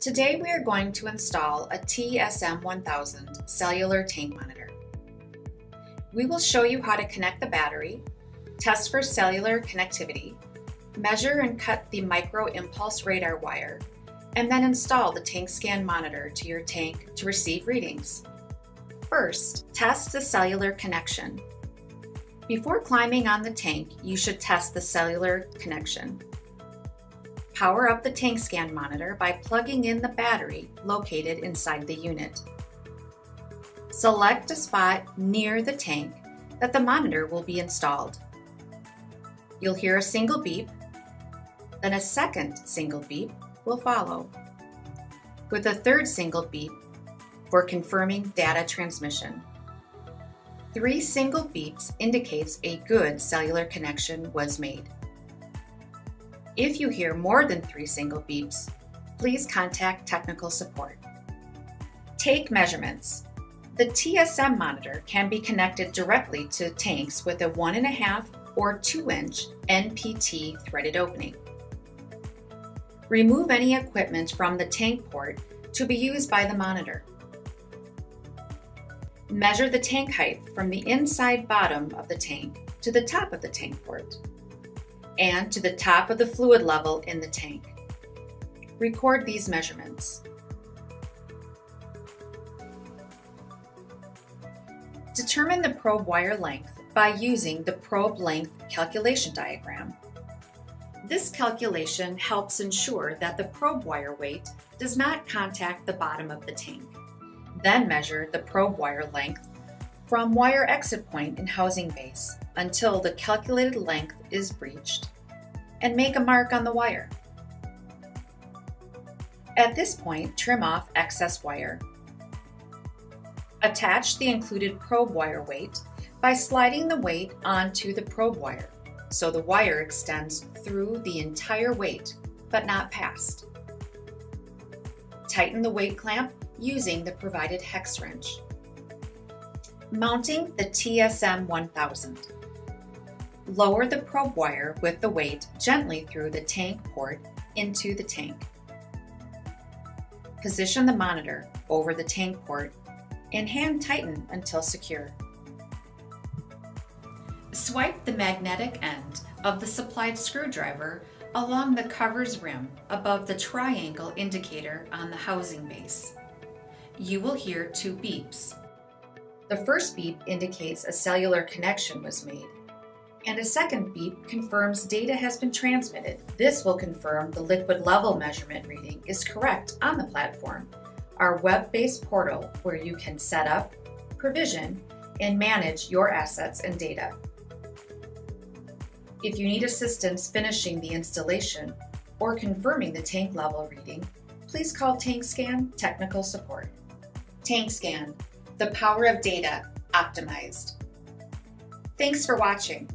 Today we are going to install a TSM1000 cellular tank monitor. We will show you how to connect the battery, test for cellular connectivity, measure and cut the micro impulse radar wire, and then install the TankScan monitor to your tank to receive readings. First, test the cellular connection. Before climbing on the tank, you should test the cellular connection. Power up the TankScan monitor by plugging in the battery located inside the unit. Select a spot near the tank that the monitor will be installed. You'll hear a single beep, then a second single beep will follow, with a third single beep for confirming data transmission. 3 single beeps indicates a good cellular connection was made. If you hear more than 3 single beeps, please contact technical support. Take measurements. The TSM monitor can be connected directly to tanks with a 1.5 or 2-inch NPT threaded opening. Remove any equipment from the tank port to be used by the monitor. Measure the tank height from the inside bottom of the tank to the top of the tank port and to the top of the fluid level in the tank. Record these measurements. Determine the probe wire length by using the probe length calculation diagram. This calculation helps ensure that the probe wire weight does not contact the bottom of the tank. Then measure the probe wire length from wire exit point in housing base until the calculated length is breached, and make a mark on the wire. At this point, trim off excess wire. Attach the included probe wire weight by sliding the weight onto the probe wire so the wire extends through the entire weight but not past. Tighten the weight clamp using the provided hex wrench. Mounting the TSM1000. Lower the probe wire with the weight gently through the tank port into the tank. Position the monitor over the tank port and hand tighten until secure. Swipe the magnetic end of the supplied screwdriver along the cover's rim above the triangle indicator on the housing base. You will hear 2 beeps. The first beep indicates a cellular connection was made, and a second beep confirms data has been transmitted. This will confirm the liquid level measurement reading is correct on the platform, our web-based portal where you can set up, provision, and manage your assets and data. If you need assistance finishing the installation or confirming the tank level reading, please call TankScan technical support. TankScan, the power of data optimized. Thanks for watching.